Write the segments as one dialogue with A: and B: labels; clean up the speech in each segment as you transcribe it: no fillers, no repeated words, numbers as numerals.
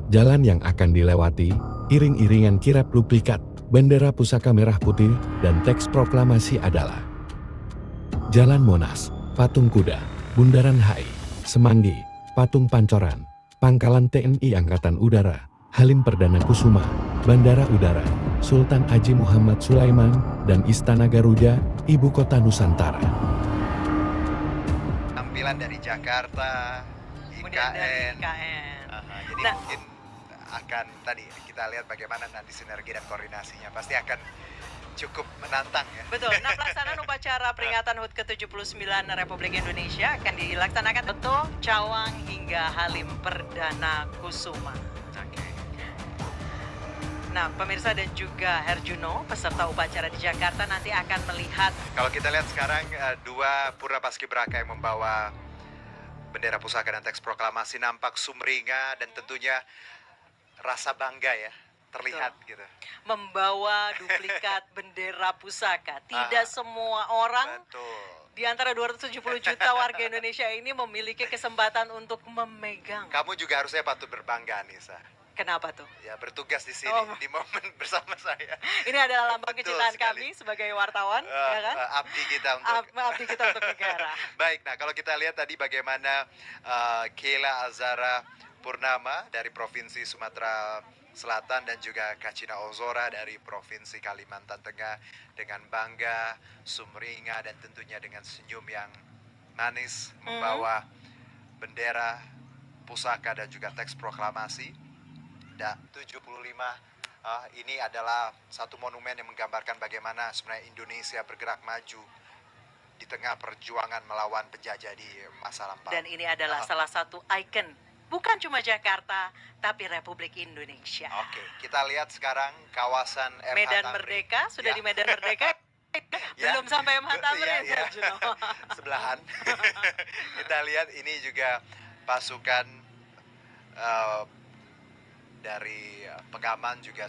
A: Jalan yang akan dilewati, iring-iringan kirap duplikat, bendera pusaka merah putih, dan teks proklamasi adalah Jalan Monas, Patung Kuda, Bundaran HI, Semanggi, Patung Pancoran, Pangkalan TNI Angkatan Udara, Halim Perdana Kusuma, Bandara Udara, Sultan Haji Muhammad Sulaiman, dan Istana Garuda, Ibu Kota Nusantara.
B: Tampilan dari Jakarta,
C: Kemudian dari
B: IKN.
C: IKN.
B: Jadi mungkin akan tadi kita lihat bagaimana nanti sinergi dan koordinasinya. Pasti akan cukup menantang ya.
C: Betul. Nah, pelaksanaan upacara peringatan HUT ke-79 Republik Indonesia akan dilaksanakan betul Cawang hingga Halim Perdana Kusuma.
B: Oke.
C: Nah, pemirsa dan juga Herjuno, peserta upacara di Jakarta nanti akan melihat.
B: Kalau kita lihat sekarang dua purna paskibraka yang membawa bendera pusaka dan teks proklamasi nampak sumringah dan tentunya rasa bangga ya terlihat gitu.
C: Membawa duplikat bendera pusaka. Tidak semua orang di antara 270 juta warga Indonesia ini memiliki kesempatan untuk memegang.
B: Kamu juga harusnya patut berbangga, Nisa.
C: Kenapa tuh?
B: Ya, bertugas di sini di momen bersama saya.
C: Ini adalah lambang
B: Betul
C: kecintaan
B: sekali.
C: kami sebagai wartawan, ya kan?
B: Abdi kita untuk
C: Abdi kita untuk negara.
B: Baik, nah kalau kita lihat tadi bagaimana Keila Azara Purnama dari Provinsi Sumatera Selatan dan juga Kacina Ozora dari Provinsi Kalimantan Tengah dengan bangga, sumringah dan tentunya dengan senyum yang manis membawa bendera pusaka dan juga teks proklamasi. Dan 75 ini adalah satu monumen yang menggambarkan bagaimana sebenarnya Indonesia bergerak maju di tengah perjuangan melawan penjajah di masa lampau.
C: Dan ini adalah salah satu ikon, bukan cuma Jakarta, tapi Republik Indonesia.
B: Oke, kita lihat sekarang kawasan MH
C: Medan
B: Tamrin.
C: Merdeka, sudah di Medan Merdeka. Belum sampai MH Tamrin, Juno.
B: Sebelahan. Kita lihat ini juga pasukan dari pengaman juga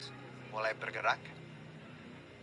B: mulai bergerak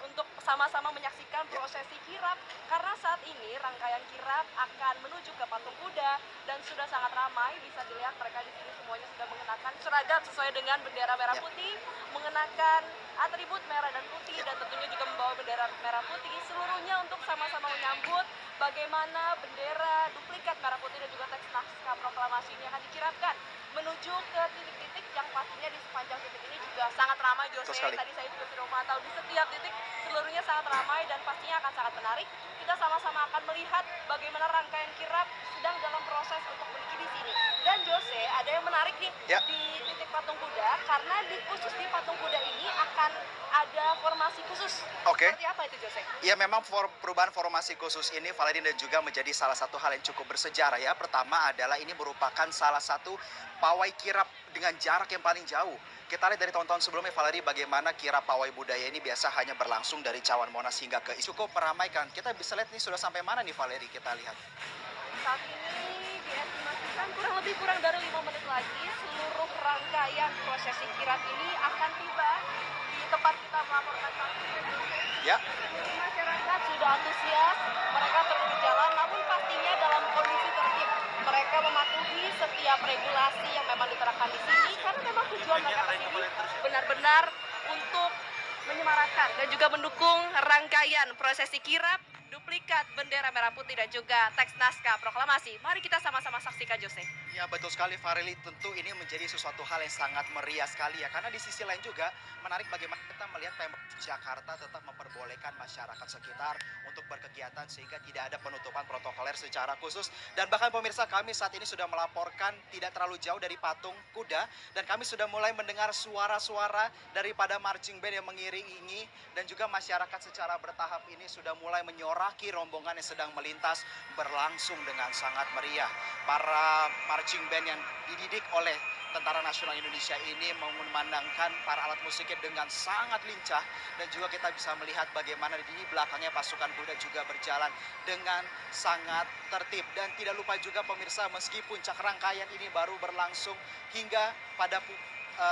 D: untuk sama-sama menyaksikan prosesi kirap, karena saat ini rangkaian kirap akan menuju ke patung kuda dan sudah sangat ramai. Bisa dilihat mereka di sini semuanya sudah mengenakan seragam sesuai dengan bendera merah putih, mengenakan atribut merah dan putih dan tentunya juga membawa bendera merah putih, seluruhnya untuk sama-sama menyambut bagaimana bendera duplikat merah putih dan juga teks naskah proklamasi ini akan dikirapkan menuju ke titik-titik yang pastinya di sepanjang titik ini juga sangat ramai. Jose, tadi saya juga sudah memantau di setiap titik seluruhnya sangat ramai dan pastinya akan sangat menarik. Kita sama-sama akan melihat bagaimana rangkaian kirap sedang dalam proses untuk menuju di sini. Dan Jose, ada yang menarik nih di titik patung kuda, karena khusus di patung kuda ini akan ada formasi khusus.
E: Oke.
D: Seperti apa itu, Jose?
E: Ya, memang perubahan formasi khusus ini, Valerie, dan juga menjadi salah satu hal yang cukup bersejarah ya. Pertama adalah ini merupakan salah satu pawai kirap dengan jarak yang paling jauh. Kita lihat dari tahun-tahun sebelumnya, Valerie, bagaimana kirap pawai budaya ini biasa hanya berlangsung dari Cawan Monas hingga ke cukup meramaikan. Kita bisa lihat nih sudah sampai mana nih, Valerie, kita lihat.
D: Saat ini diestimasikan kurang dari 5 menit lagi seluruh rangkaian prosesi kirap ini akan tiba di tempat kita melaporkan saat ini.
E: Ya.
D: Masyarakat sudah antusias, mereka terus berjalan, namun pastinya dalam kondisi tertib. Mereka mematuhi setiap regulasi yang memang diterapkan di sini, karena memang tujuan mereka ke sini benar-benar untuk menyemarakan dan juga mendukung rangkaian prosesi kirap, duplikat bendera merah putih dan juga teks naskah proklamasi. Mari kita sama-sama saksikan, Jose.
E: Ya, betul sekali, Farili. Tentu ini menjadi sesuatu hal yang sangat meriah sekali ya. Karena di sisi lain juga menarik bagaimana kita melihat Pemprov Jakarta tetap memperbolehkan masyarakat sekitar untuk berkegiatan sehingga tidak ada penutupan protokoler secara khusus. Dan bahkan pemirsa, kami saat ini sudah melaporkan tidak terlalu jauh dari patung kuda dan kami sudah mulai mendengar suara-suara daripada marching band yang mengiringi dan juga masyarakat secara bertahap ini sudah mulai menyoraki rombongan yang sedang melintas berlangsung dengan sangat meriah. Para marching band yang dididik oleh Tentara Nasional Indonesia ini memandangkan para alat musiknya dengan sangat lincah dan juga kita bisa melihat bagaimana di belakangnya pasukan kuda juga berjalan dengan sangat tertib. Dan tidak lupa juga pemirsa, meski puncak rangkaian ini baru berlangsung hingga pada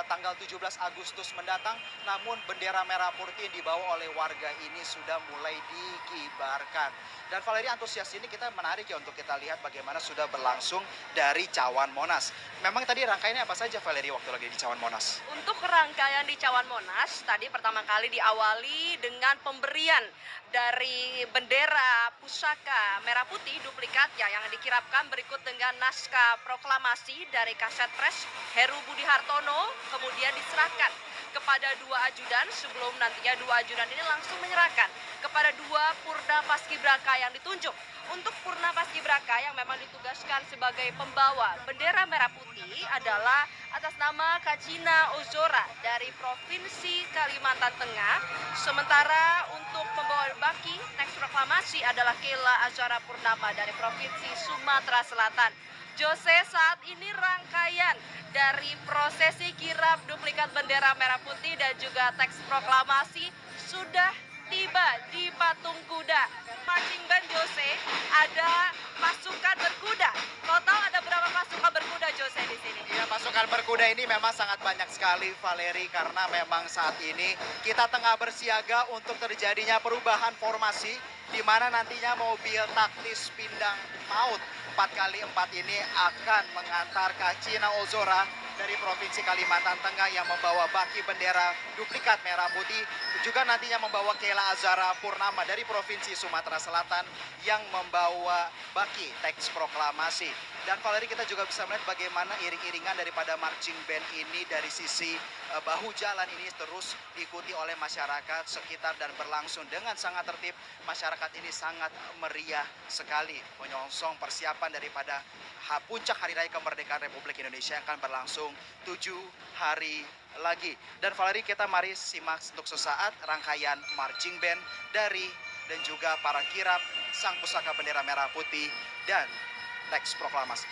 E: tanggal 17 Agustus mendatang, namun bendera merah putih yang dibawa oleh warga ini sudah mulai dikibarkan. Dan Valeri, antusias ini kita menarik ya untuk kita lihat bagaimana sudah berlangsung dari Cawan Monas. Memang tadi rangkaiannya apa saja Valeri waktu lagi di Cawan Monas?
D: Untuk rangkaian di Cawan Monas, tadi pertama kali diawali dengan pemberian dari bendera pusaka merah putih duplikatnya yang dikirapkan berikut dengan naskah proklamasi dari Kasetpres Heru Budi Hartono, kemudian diserahkan kepada dua ajudan sebelum nantinya dua ajudan ini langsung menyerahkan kepada dua Purna Paskibraka yang ditunjuk. Untuk Purna Paskibraka yang memang ditugaskan sebagai pembawa bendera merah putih adalah atas nama Kacina Ozora dari Provinsi Kalimantan Tengah. Sementara untuk pembawa baki teks proklamasi adalah Kela Azara Purnama dari Provinsi Sumatera Selatan. Jose, saat ini rangkaian dari prosesi kirap duplikat bendera merah putih dan juga teks proklamasi sudah tiba di patung kuda. Marching band Jose, ada pasukan berkuda. Total ada berapa pasukan berkuda Jose di sini?
E: Ya, pasukan berkuda ini memang sangat banyak sekali Valeri, karena memang saat ini kita tengah bersiaga untuk terjadinya perubahan formasi di mana nantinya mobil taktis pindang maut 4x4 ini akan mengantar Kacina Ozora dari Provinsi Kalimantan Tengah yang membawa baki bendera duplikat merah putih, juga nantinya membawa Kela Azara Purnama dari Provinsi Sumatera Selatan yang membawa baki teks proklamasi. Dan Valeri, kita juga bisa melihat bagaimana iring-iringan daripada marching band ini dari sisi bahu jalan ini terus diikuti oleh masyarakat sekitar dan berlangsung dengan sangat tertib. Masyarakat ini sangat meriah sekali menyongsong persiapan daripada puncak Hari Raya Kemerdekaan Republik Indonesia yang akan berlangsung 7 hari lagi. Dan Valeri, kita mari simak untuk sesaat rangkaian marching band dari dan juga para kirap sang pusaka bendera merah putih dan teks proklamasi.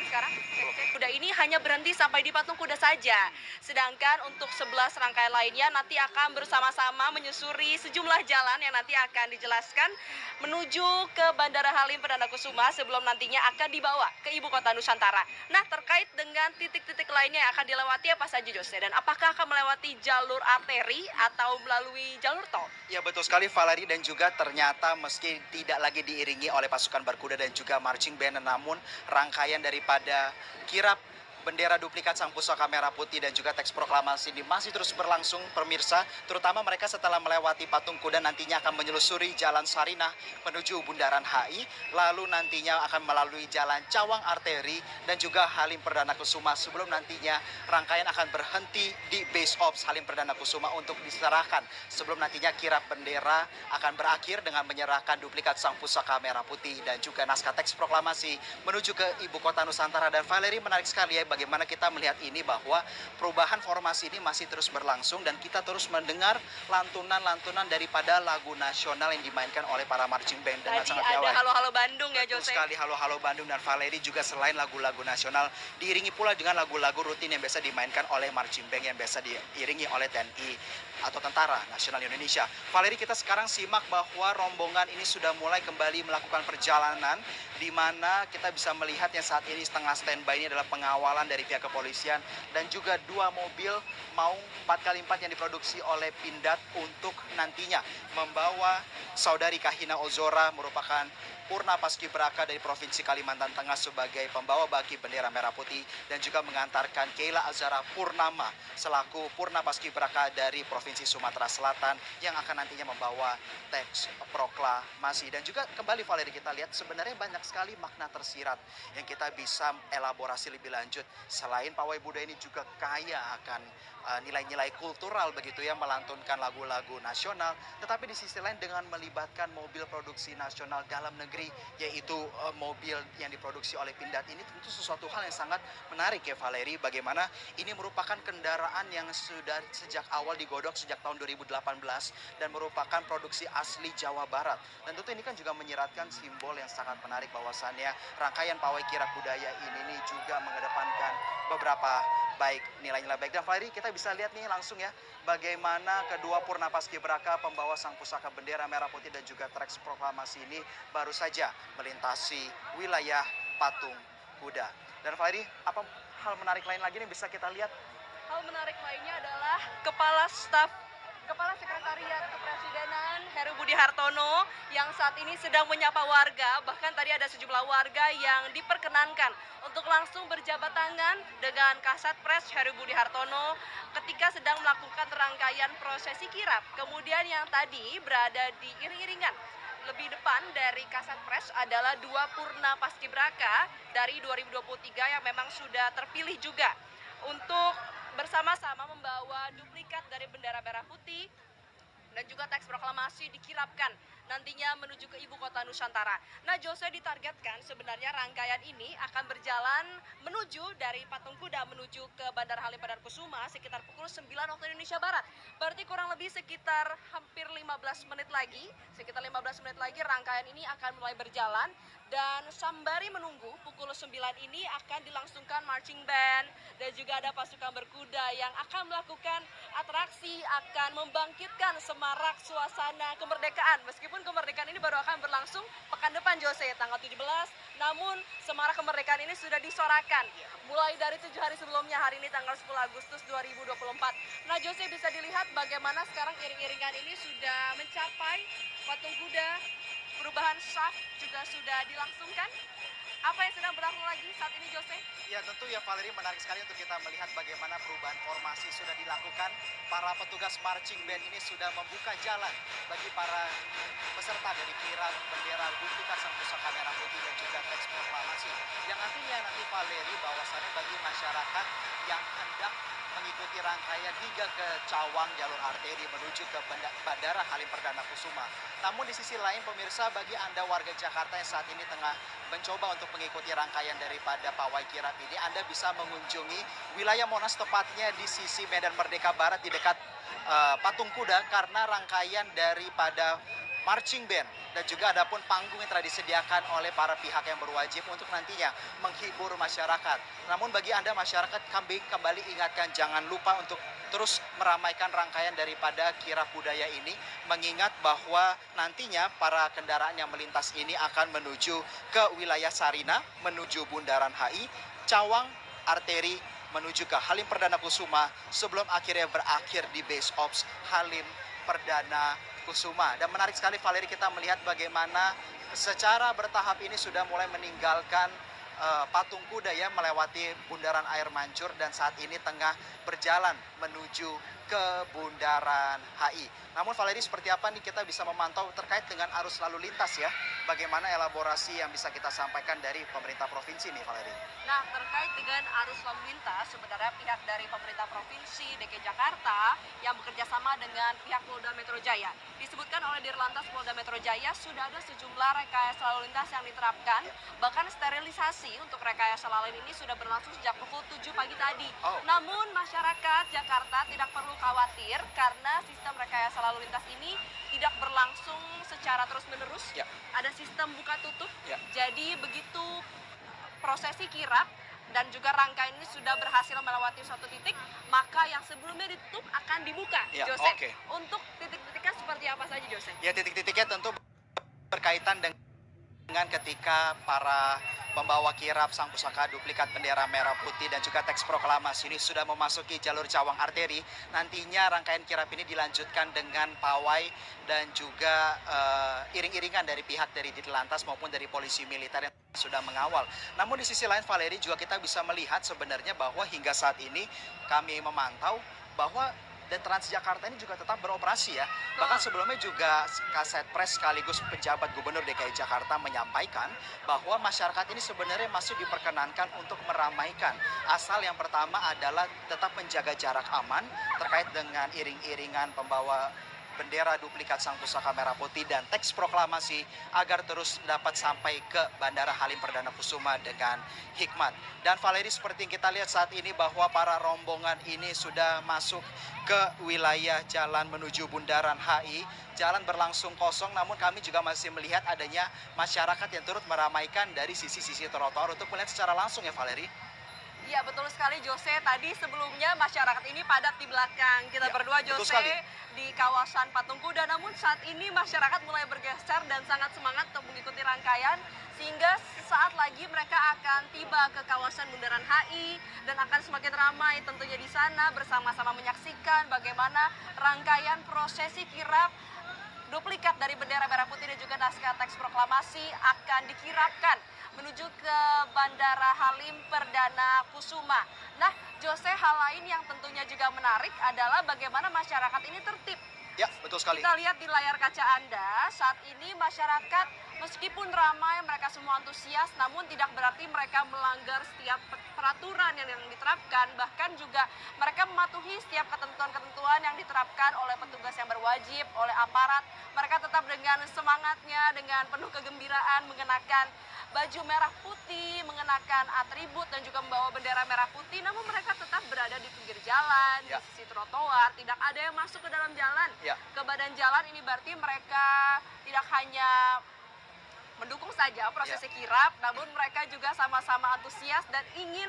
D: kan sekarang? Kuda ini hanya berhenti sampai di patung kuda saja. Sedangkan untuk 11 rangkaian lainnya nanti akan bersama-sama menyusuri sejumlah jalan yang nanti akan dijelaskan menuju ke Bandara Halim Perdana Kusuma sebelum nantinya akan dibawa ke Ibu Kota Nusantara. Nah, terkait dengan titik-titik lainnya yang akan dilewati apa saja, Jose? Dan apakah akan melewati jalur arteri atau melalui jalur tol?
E: Ya betul sekali Valeri, dan juga ternyata meski tidak lagi diiringi oleh pasukan berkuda dan juga marching band, namun rangkaian daripada kirap bendera duplikat Sang Pusaka Merah Putih dan juga teks proklamasi ini masih terus berlangsung pemirsa, terutama mereka setelah melewati patung kuda nantinya akan menyelusuri Jalan Sarinah menuju Bundaran HI, lalu nantinya akan melalui Jalan Cawang Arteri dan juga Halim Perdana Kusuma sebelum nantinya rangkaian akan berhenti di Base Ops Halim Perdana Kusuma untuk diserahkan sebelum nantinya kirap bendera akan berakhir dengan menyerahkan duplikat Sang Pusaka Merah Putih dan juga naskah teks proklamasi menuju ke Ibu Kota Nusantara. Dan Valeri, menarik sekali ya bagaimana kita melihat ini bahwa perubahan formasi ini masih terus berlangsung dan kita terus mendengar lantunan-lantunan daripada lagu nasional yang dimainkan oleh para marching band dengan
D: Tadi
E: sangat
D: ada
E: piawai.
D: Halo-Halo Bandung ya,
E: Betul
D: Jose?
E: sekali, Halo-Halo Bandung. Dan Valeri, juga selain lagu-lagu nasional diiringi pula dengan lagu-lagu rutin yang biasa dimainkan oleh marching band yang biasa diiringi oleh TNI atau Tentara Nasional Indonesia. Valeri, kita sekarang simak bahwa rombongan ini sudah mulai kembali melakukan perjalanan, di mana kita bisa melihat yang saat ini setengah standby ini adalah pengawalan dari pihak kepolisian dan juga 2 mobil Maung 4x4 yang diproduksi oleh Pindad untuk nantinya membawa saudari Kahina Ozora merupakan Purna Paskibraka dari Provinsi Kalimantan Tengah sebagai pembawa baki bendera merah putih dan juga mengantarkan Keila Azara Purnama selaku Purna Paskibraka dari Provinsi Sumatera Selatan yang akan nantinya membawa teks proklamasi. Dan juga kembali Valeri, kita lihat sebenarnya banyak sekali makna tersirat yang kita bisa elaborasi lebih lanjut. Selain pawai budaya ini juga kaya akan nilai-nilai kultural begitu ya, melantunkan lagu-lagu nasional, tetapi di sisi lain dengan melibatkan mobil produksi nasional dalam negeri, yaitu mobil yang diproduksi oleh Pindad ini, tentu sesuatu hal yang sangat menarik ya Valeri, bagaimana ini merupakan kendaraan yang sudah sejak awal digodok sejak tahun 2018 dan merupakan produksi asli Jawa Barat. Dan tentu ini kan juga menyiratkan simbol yang sangat menarik bahwasannya rangkaian pawai kirap budaya ini juga mengedepankan beberapa baik nilai-nilai baik. Dan Valeri, kita bisa lihat nih langsung ya bagaimana kedua Purna Paskibraka pembawa Sang Pusaka Bendera Merah Putih dan juga teks proklamasi ini baru saja melintasi wilayah Patung Kuda. Dan Valeri, apa hal menarik lain lagi nih bisa kita lihat?
D: Hal menarik lainnya adalah Kepala Sekretariat Kepresidenan Heru Budi Hartono yang saat ini sedang menyapa warga. Bahkan tadi ada sejumlah warga yang diperkenankan untuk langsung berjabat tangan dengan Kasat Pres Heru Budi Hartono ketika sedang melakukan rangkaian prosesi kirap. Kemudian yang tadi berada di iring-iringan lebih depan dari Kasat Pres adalah 2 Purna Paskibraka dari 2023 yang memang sudah terpilih juga untuk bersama-sama membawa duplikat dari bendera merah putih dan juga teks proklamasi dikirapkan nantinya menuju ke Ibu Kota Nusantara. Nah, Jose, ditargetkan sebenarnya rangkaian ini akan berjalan menuju dari Patung Kuda menuju ke Bandara Halim Perdana Kusuma sekitar pukul 9 waktu Indonesia Barat. Berarti kurang lebih sekitar hampir 15 menit lagi, rangkaian ini akan mulai berjalan. Dan sembari menunggu pukul 9 ini akan dilangsungkan marching band dan juga ada pasukan berkuda yang akan melakukan atraksi, akan membangkitkan semarak suasana kemerdekaan. Meskipun kemerdekaan ini baru akan berlangsung pekan depan, Jose, tanggal 17, namun semarak kemerdekaan ini sudah disorakan mulai dari 7 hari sebelumnya, hari ini tanggal 10 Agustus 2024. Nah, Jose, bisa dilihat bagaimana sekarang iring-iringan ini sudah mencapai Patung Kuda. Perubahan saf juga sudah dilangsungkan. Apa yang sedang berlangsung lagi saat ini, Jose?
E: Ya tentu ya Valeri, menarik sekali untuk kita melihat bagaimana perubahan formasi sudah dilakukan. Para petugas marching band ini sudah membuka jalan bagi para peserta dari kirap bendera duplikat Sang Pusaka Merah Putih dan juga teks proklamasi. Yang nantinya nanti Valeri bahwasannya bagi masyarakat yang hendak mengikuti rangkaian hingga ke Cawang jalur arteri menuju ke Bandara Halim Perdana Kusuma. Namun di sisi lain pemirsa, bagi Anda warga Jakarta yang saat ini tengah mencoba untuk mengikuti rangkaian daripada pawai kirap ini, Anda bisa mengunjungi wilayah Monas, tepatnya di sisi Medan Merdeka Barat di dekat Patung Kuda, karena rangkaian daripada marching band, dan juga ada pun panggung yang telah disediakan oleh para pihak yang berwajib untuk nantinya menghibur masyarakat. Namun bagi Anda masyarakat, kami kembali ingatkan jangan lupa untuk terus meramaikan rangkaian daripada kirap budaya ini, mengingat bahwa nantinya para kendaraan yang melintas ini akan menuju ke wilayah Sarinah, menuju Bundaran HI, Cawang, Arteri, menuju ke Halim Perdana Kusuma sebelum akhirnya berakhir di Base Ops Halim Perdana Kusuma. Dan menarik sekali Valeri, kita melihat bagaimana secara bertahap ini sudah mulai meninggalkan patung kuda ya, melewati Bundaran Air Mancur dan saat ini tengah berjalan menuju ke Bundaran HI. Namun Valeri, seperti apa nih kita bisa memantau terkait dengan arus lalu lintas ya? Bagaimana elaborasi yang bisa kita sampaikan dari pemerintah provinsi nih Valeri?
D: Nah, terkait dengan arus lalu lintas, sebenarnya pihak dari pemerintah provinsi DKI Jakarta yang bekerja sama dengan pihak Polda Metro Jaya, disebutkan oleh Dirlantas Polda Metro Jaya sudah ada sejumlah rekayasa lalu lintas yang diterapkan, bahkan sterilisasi untuk rekayasa lalu lintas ini sudah berlangsung sejak pukul 7 pagi tadi. Namun masyarakat Jakarta tidak perlu khawatir karena sistem rekayasa lalu lintas ini tidak berlangsung secara terus-menerus. Ada sistem buka tutup. Jadi begitu prosesi kirap dan juga rangkaian ini sudah berhasil melewati suatu titik, maka yang sebelumnya ditutup akan dibuka. Jose, untuk titik-titiknya seperti apa saja, Jose?
E: Ya, titik-titiknya tentu berkaitan dengan ketika para pembawa kirap sang pusaka duplikat bendera merah putih dan juga teks proklamasi ini sudah memasuki jalur Cawang Arteri. Nantinya rangkaian kirap ini dilanjutkan dengan pawai dan juga iring-iringan dari pihak dari Dirlantas maupun dari polisi militer yang sudah mengawal. Namun di sisi lain Valeri, juga kita bisa melihat sebenarnya bahwa hingga saat ini kami memantau bahwa dan Transjakarta ini juga tetap beroperasi ya. Bahkan sebelumnya juga Kaset Pres sekaligus pejabat Gubernur DKI Jakarta menyampaikan bahwa masyarakat ini sebenarnya masih diperkenankan untuk meramaikan. Asal yang pertama adalah tetap menjaga jarak aman terkait dengan iring-iringan pembawa bendera duplikat sang pusaka merah putih dan teks proklamasi agar terus dapat sampai ke Bandara Halim Perdana Kusuma dengan hikmat. Dan Valeri, seperti yang kita lihat saat ini bahwa para rombongan ini sudah masuk ke wilayah jalan menuju Bundaran HI. Jalan berlangsung kosong, namun kami juga masih melihat adanya masyarakat yang turut meramaikan dari sisi-sisi trotoar untuk melihat secara langsung ya Valeri.
D: Iya, betul sekali Jose. Tadi sebelumnya masyarakat ini padat di belakang kita berdua, Jose, di kawasan Patung Kuda. Namun saat ini masyarakat mulai bergeser dan sangat semangat untuk mengikuti rangkaian, sehingga saat lagi mereka akan tiba ke kawasan Bundaran HI dan akan semakin ramai tentunya di sana bersama-sama menyaksikan bagaimana rangkaian prosesi kirap duplikat dari bendera merah putih dan juga naskah teks proklamasi akan dikirapkan menuju ke Bandara Halim Perdana Kusuma. Nah, Jose, hal lain yang tentunya juga menarik adalah bagaimana masyarakat ini tertib.
E: Ya, betul sekali.
D: Kita lihat di layar kaca Anda, saat ini masyarakat meskipun ramai, mereka semua antusias, namun tidak berarti mereka melanggar setiap peraturan yang diterapkan. Bahkan juga mereka mematuhi setiap ketentuan-ketentuan yang diterapkan oleh petugas yang berwajib, oleh aparat. Mereka tetap dengan semangatnya, dengan penuh kegembiraan mengenakan baju merah putih, mengenakan atribut dan juga membawa bendera merah putih. Namun mereka tetap berada di pinggir jalan, di sisi trotoar, tidak ada yang masuk ke dalam jalan. Ke badan jalan ini berarti mereka tidak hanya mendukung saja prosesi kirap, namun mereka juga sama-sama antusias dan ingin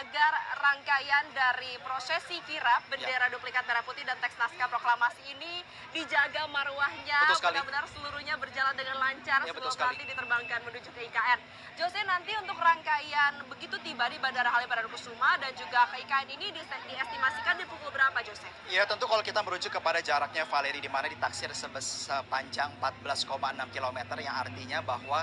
D: agar rangkaian dari prosesi kirap bendera duplikat merah putih dan teks naskah proklamasi ini dijaga marwahnya, benar-benar seluruhnya berjalan dengan lancar sebelum nanti diterbangkan menuju ke IKN. Jose, nanti untuk rangkaian begitu tiba di Bandara Halim Perdana Kusuma dan juga ke IKN ini diestimasikan di pukul berapa, Jose?
E: Ya, tentu kalau kita merujuk kepada jaraknya Valeri, di mana ditaksir sepanjang 14,6 km, yang artinya bahwa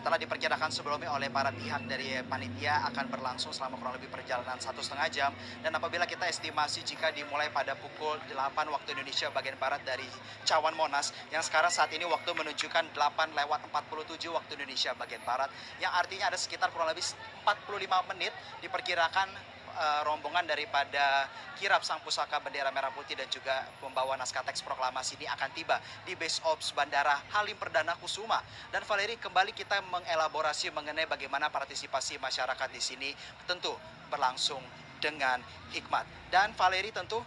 E: setelah diperkirakan sebelumnya oleh para pihak dari panitia akan berlangsung selama kurang lebih perjalanan 1,5 jam. Dan apabila kita estimasi jika dimulai pada pukul 8 waktu Indonesia bagian Barat dari Cawan Monas, yang sekarang saat ini waktu menunjukkan 8:47 waktu Indonesia bagian Barat, yang artinya ada sekitar kurang lebih 45 menit diperkirakan rombongan daripada kirap sang pusaka bendera merah putih dan juga pembawa naskah teks proklamasi ini akan tiba di Base Ops Bandara Halim Perdana Kusuma. Dan Valeri, kembali kita mengelaborasi mengenai bagaimana partisipasi masyarakat di sini tentu berlangsung dengan hikmat. Dan Valeri, tentu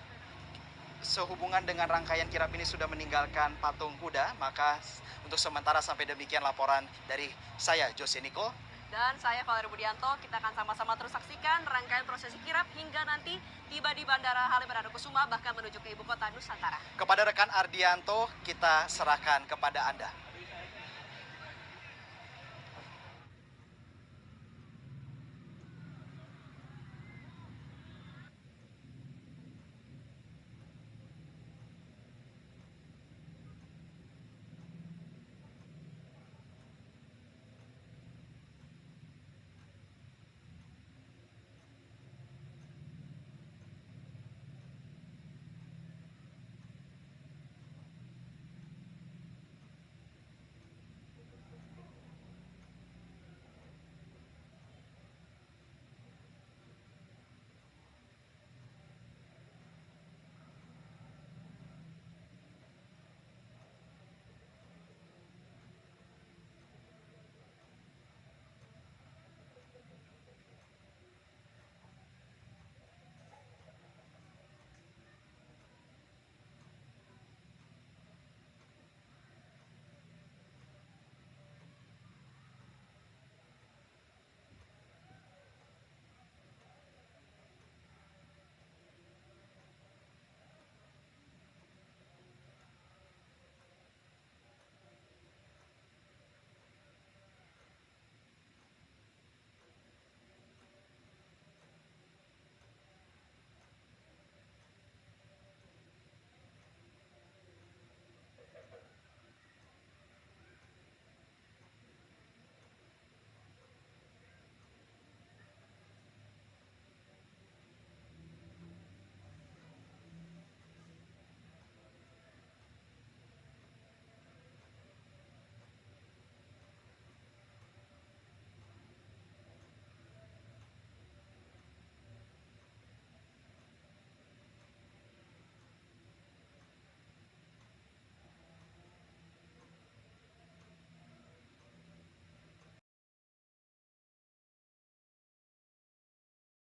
E: sehubungan dengan rangkaian kirap ini sudah meninggalkan patung kuda, maka untuk sementara sampai demikian laporan dari saya, Jose Niko.
D: Dan saya Valerie Budianto, kita akan sama-sama terus saksikan rangkaian prosesi kirap hingga nanti tiba di Bandara Halim Perdana Kusuma bahkan menuju ke ibu kota Nusantara.
E: Kepada rekan Ardianto, kita serahkan kepada Anda.